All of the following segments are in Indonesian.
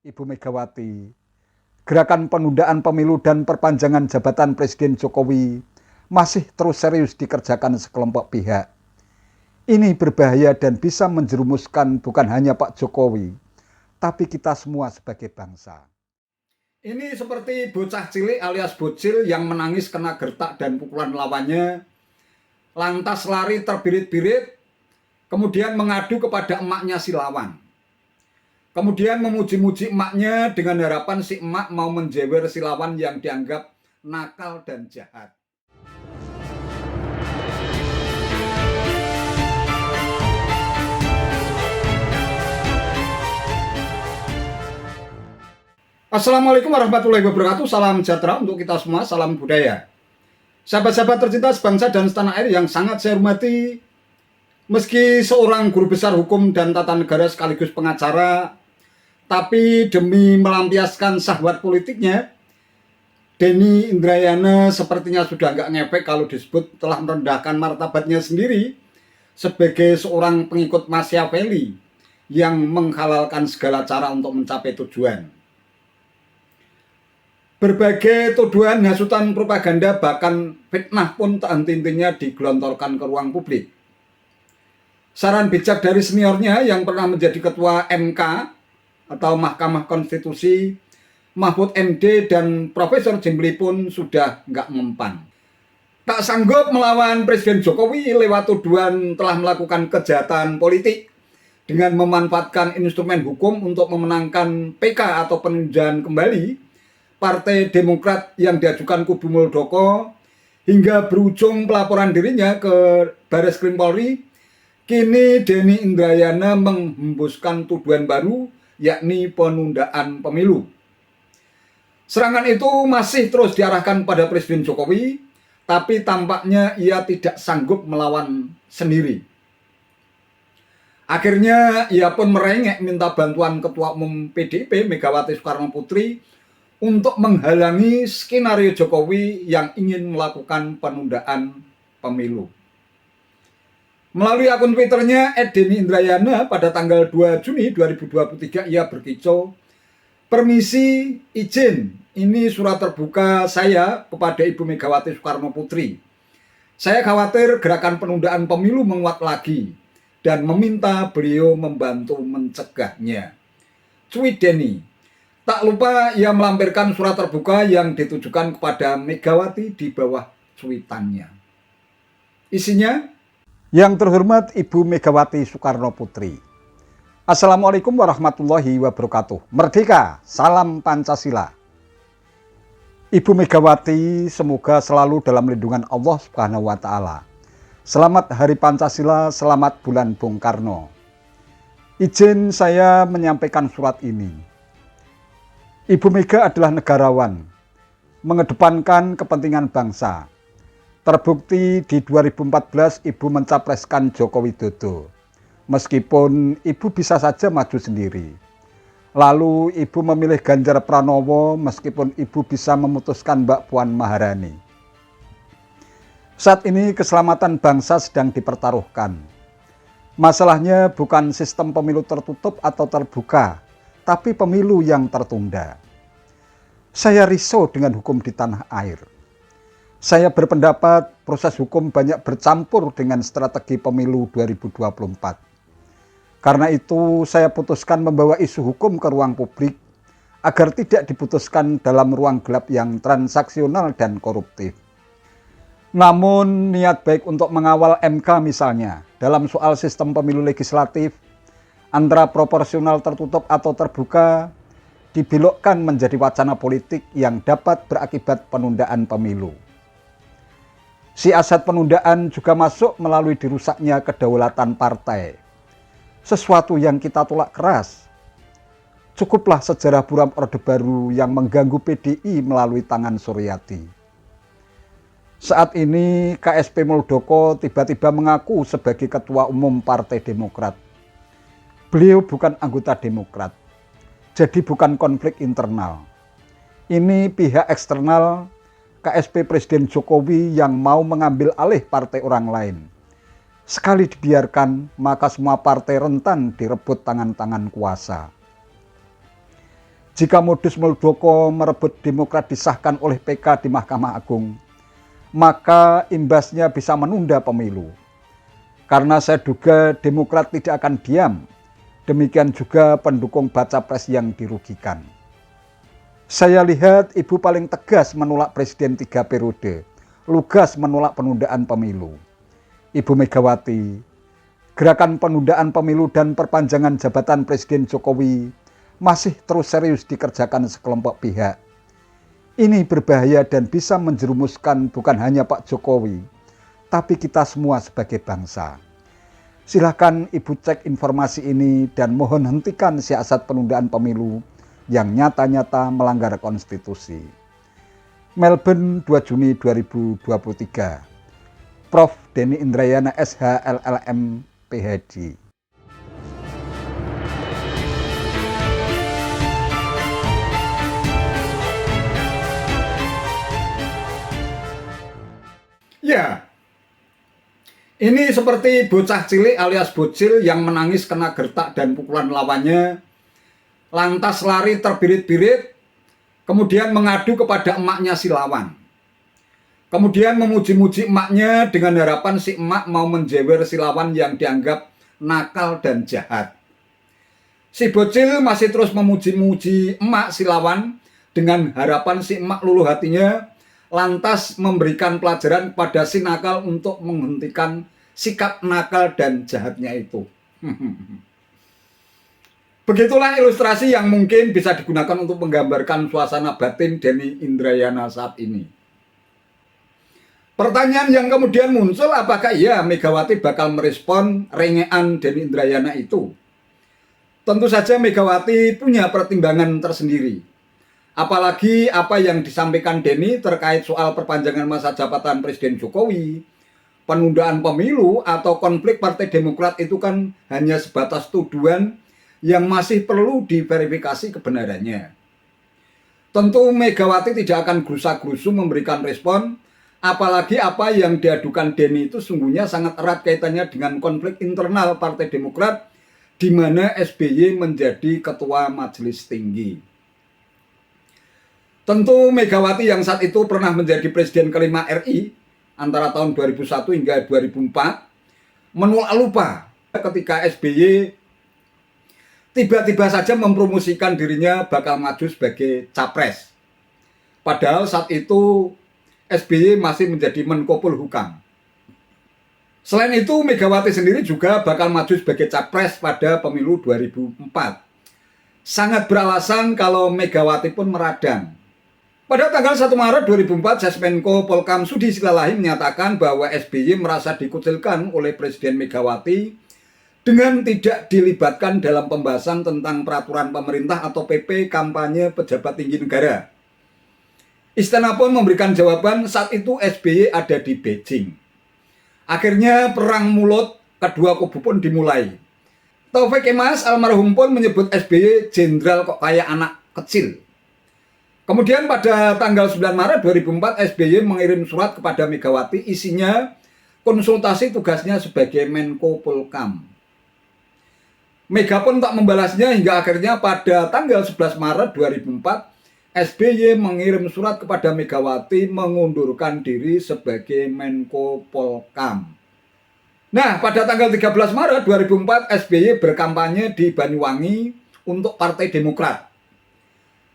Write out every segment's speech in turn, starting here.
Ibu Megawati, gerakan penundaan pemilu dan perpanjangan jabatan Presiden Jokowi masih terus serius dikerjakan sekelompok pihak. Ini berbahaya dan bisa menjerumuskan bukan hanya Pak Jokowi, tapi kita semua sebagai bangsa. Ini seperti bocah cilik alias bocil yang menangis kena gertak dan pukulan lawannya, lantas lari terbirit-birit, kemudian mengadu kepada emaknya si lawan. Kemudian memuji-muji emaknya dengan harapan si emak mau menjewer si lawan yang dianggap nakal dan jahat. Assalamualaikum warahmatullahi wabarakatuh. Salam sejahtera untuk kita semua, salam budaya. Sahabat-sahabat tercinta sebangsa dan setanah air yang sangat saya hormati, meski seorang guru besar hukum dan tata negara sekaligus pengacara, tapi demi melampiaskan syahwat politiknya, Denny Indrayana sepertinya sudah nggak ngefek kalau disebut telah merendahkan martabatnya sendiri sebagai seorang pengikut Machiavelli yang menghalalkan segala cara untuk mencapai tujuan. Berbagai tuduhan, hasutan, propaganda, bahkan fitnah pun tak henti-hentinya digelontorkan ke ruang publik. Saran bijak dari seniornya yang pernah menjadi ketua MK atau Mahkamah Konstitusi, Mahfud MD dan Profesor Jimli pun sudah nggak mempan. Tak sanggup melawan Presiden Jokowi lewat tuduhan telah melakukan kejahatan politik dengan memanfaatkan instrumen hukum untuk memenangkan PK atau penundaan kembali Partai Demokrat yang diajukan kubu Muldoko, hingga berujung pelaporan dirinya ke Bareskrim Polri. Kini Denny Indrayana menghembuskan tuduhan baru, yakni penundaan pemilu. Serangan itu masih terus diarahkan pada Presiden Jokowi, tapi tampaknya ia tidak sanggup melawan sendiri. Akhirnya ia pun merengek minta bantuan Ketua Umum PDIP Megawati Soekarno Putri untuk menghalangi skenario Jokowi yang ingin melakukan penundaan pemilu. Melalui akun Twitternya @Denny Indrayana pada tanggal 2 Juni 2023 ia berkicau, "Permisi, izin, ini surat terbuka saya kepada Ibu Megawati Soekarno Putri. Saya khawatir gerakan penundaan pemilu menguat lagi dan meminta beliau membantu mencegahnya." Cuit Denny. Tak lupa ia melampirkan surat terbuka yang ditujukan kepada Megawati di bawah cuitannya. Isinya, Yang terhormat Ibu Megawati Soekarno Putri. Assalamualaikum warahmatullahi wabarakatuh. Merdeka, salam Pancasila. Ibu Megawati semoga selalu dalam lindungan Allah Subhanahu wa Ta'ala. Selamat Hari Pancasila, selamat bulan Bung Karno. Izin saya menyampaikan surat ini. Ibu Mega adalah negarawan, mengedepankan kepentingan bangsa. Terbukti di 2014 Ibu mencapreskan Joko Widodo, meskipun Ibu bisa saja maju sendiri. Lalu Ibu memilih Ganjar Pranowo meskipun Ibu bisa memutuskan Mbak Puan Maharani. Saat ini keselamatan bangsa sedang dipertaruhkan. Masalahnya bukan sistem pemilu tertutup atau terbuka, tapi pemilu yang tertunda. Saya risau dengan hukum di tanah air. Saya berpendapat proses hukum banyak bercampur dengan strategi pemilu 2024. Karena itu saya putuskan membawa isu hukum ke ruang publik agar tidak diputuskan dalam ruang gelap yang transaksional dan koruptif. Namun niat baik untuk mengawal MK misalnya dalam soal sistem pemilu legislatif antara proporsional tertutup atau terbuka dibelokkan menjadi wacana politik yang dapat berakibat penundaan pemilu. Siasat penundaan juga masuk melalui dirusaknya kedaulatan partai, sesuatu yang kita tolak keras. Cukuplah sejarah buram Orde Baru yang mengganggu PDI melalui tangan Suryati. Saat ini KSP Muldoko tiba-tiba mengaku sebagai Ketua Umum Partai Demokrat. Beliau bukan anggota Demokrat, jadi bukan konflik internal. Ini pihak eksternal KSP Presiden Jokowi yang mau mengambil alih partai orang lain. Sekali dibiarkan, maka semua partai rentan direbut tangan-tangan kuasa. Jika modus Muldoko merebut Demokrat disahkan oleh PK di Mahkamah Agung, maka imbasnya bisa menunda pemilu. Karena saya duga Demokrat tidak akan diam, demikian juga pendukung baca pres yang dirugikan. Saya lihat Ibu paling tegas menolak Presiden 3 periode, lugas menolak penundaan pemilu. Ibu Megawati, gerakan penundaan pemilu dan perpanjangan jabatan Presiden Jokowi masih terus serius dikerjakan sekelompok pihak. Ini berbahaya dan bisa menjerumuskan bukan hanya Pak Jokowi, tapi kita semua sebagai bangsa. Silakan Ibu cek informasi ini dan mohon hentikan siasat penundaan pemilu yang nyata-nyata melanggar konstitusi. Melbourne 2 Juni 2023. Prof. Denny Indrayana SH LLM PhD. Ya, ini seperti bocah cilik alias bocil yang menangis kena gertak dan pukulan lawannya, lantas lari terbirit-birit, kemudian mengadu kepada emaknya si lawan. Kemudian memuji-muji emaknya dengan harapan si emak mau menjewer si lawan yang dianggap nakal dan jahat. Si bocil masih terus memuji-muji emak si lawan dengan harapan si emak luluh hatinya, lantas memberikan pelajaran kepada si nakal untuk menghentikan sikap nakal dan jahatnya itu. Begitulah ilustrasi yang mungkin bisa digunakan untuk menggambarkan suasana batin Denny Indrayana saat ini. Pertanyaan yang kemudian muncul, apakah ya Megawati bakal merespon rengean Denny Indrayana itu? Tentu saja Megawati punya pertimbangan tersendiri. Apalagi apa yang disampaikan Denny terkait soal perpanjangan masa jabatan Presiden Jokowi, penundaan pemilu, atau konflik Partai Demokrat itu kan hanya sebatas tuduhan yang masih perlu diverifikasi kebenarannya. Tentu Megawati tidak akan gerusa-gerusu memberikan respon, apalagi apa yang diadukan Denny itu sungguhnya sangat erat kaitannya dengan konflik internal Partai Demokrat, di mana SBY menjadi ketua Majelis Tinggi. Tentu Megawati yang saat itu pernah menjadi Presiden kelima RI antara tahun 2001 hingga 2004 menolak lupa ketika SBY tiba-tiba saja mempromosikan dirinya bakal maju sebagai capres. Padahal saat itu SBY masih menjadi Menko Polhukam. Selain itu, Megawati sendiri juga bakal maju sebagai capres pada pemilu 2004. Sangat beralasan kalau Megawati pun meradang. Pada tanggal 1 Maret 2004, Sesmenko Polkam Sudi Silalahi menyatakan bahwa SBY merasa dikucilkan oleh Presiden Megawati dengan tidak dilibatkan dalam pembahasan tentang peraturan pemerintah atau PP kampanye pejabat tinggi negara. Istana pun memberikan jawaban saat itu SBY ada di Beijing. Akhirnya perang mulut kedua kubu pun dimulai. Taufik Kemas almarhum pun menyebut SBY jenderal kok kayak anak kecil. Kemudian pada tanggal 9 Maret 2004 SBY mengirim surat kepada Megawati, isinya konsultasi tugasnya sebagai Menko Polkam. Mega pun tak membalasnya hingga akhirnya pada tanggal 11 Maret 2004 SBY mengirim surat kepada Megawati mengundurkan diri sebagai Menko Polkam. Nah, pada tanggal 13 Maret 2004 SBY berkampanye di Banyuwangi untuk Partai Demokrat.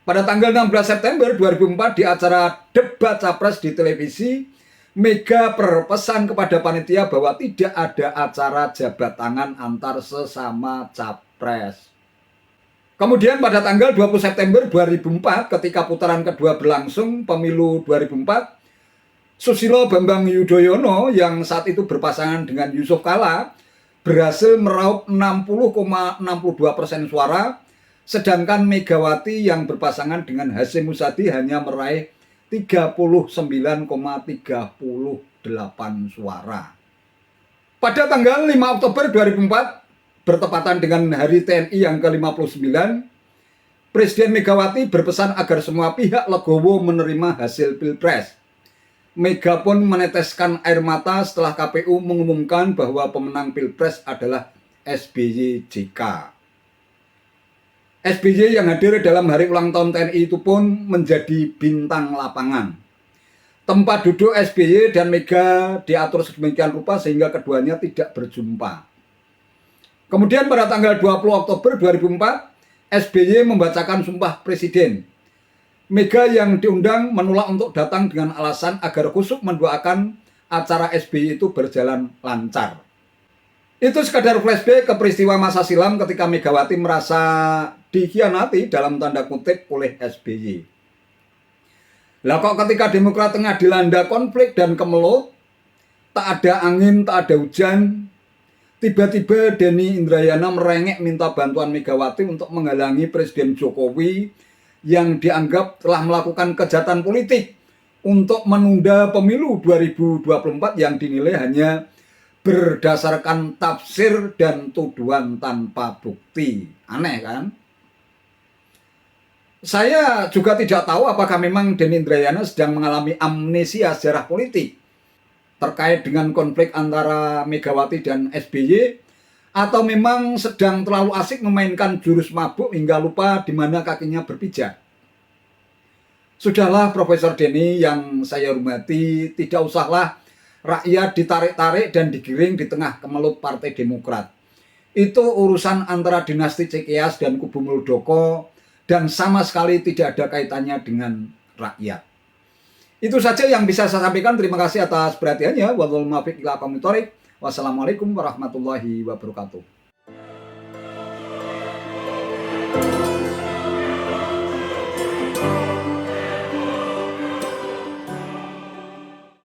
Pada tanggal 16 September 2004 di acara debat capres di televisi, Mega berpesan kepada panitia bahwa tidak ada acara jabat tangan antar sesama capres. Kemudian pada tanggal 20 September 2004 ketika putaran kedua berlangsung pemilu 2004, Susilo Bambang Yudhoyono yang saat itu berpasangan dengan Yusuf Kala berhasil meraup 60,62% suara, sedangkan Megawati yang berpasangan dengan Hasyim Muzadi hanya meraih 39,38 suara. Pada tanggal 5 Oktober 2004 bertepatan dengan Hari TNI yang ke-59, Presiden Megawati berpesan agar semua pihak legowo menerima hasil Pilpres. Mega pun meneteskan air mata setelah KPU mengumumkan bahwa pemenang Pilpres adalah SBY JK. SBY yang hadir dalam hari ulang tahun TNI itu pun menjadi bintang lapangan. Tempat duduk SBY dan Mega diatur sedemikian rupa sehingga keduanya tidak berjumpa. Kemudian pada tanggal 20 Oktober 2004, SBY membacakan Sumpah Presiden. Mega yang diundang menolak untuk datang dengan alasan agar khusyuk mendoakan acara SBY itu berjalan lancar. Itu sekadar flashback ke peristiwa masa silam ketika Megawati merasa dikhianati dalam tanda kutip oleh SBY. Lah kok ketika Demokrat tengah dilanda konflik dan kemelut, tak ada angin, tak ada hujan, tiba-tiba Denny Indrayana merengek minta bantuan Megawati untuk menghalangi Presiden Jokowi yang dianggap telah melakukan kejahatan politik untuk menunda pemilu 2024 yang dinilai hanya berdasarkan tafsir dan tuduhan tanpa bukti. Aneh kan? Saya juga tidak tahu apakah memang Denny Indrayana sedang mengalami amnesia sejarah politik terkait dengan konflik antara Megawati dan SBY, atau memang sedang terlalu asik memainkan jurus mabuk hingga lupa di mana kakinya berpijak. Sudahlah Profesor Denny yang saya hormati, tidak usahlah rakyat ditarik-tarik dan digiring di tengah kemelut Partai Demokrat. Itu urusan antara dinasti Cikeas dan kubu Muldoko dan sama sekali tidak ada kaitannya dengan rakyat. Itu saja yang bisa saya sampaikan. Terima kasih atas perhatiannya. Wassalamualaikum warahmatullahi wabarakatuh.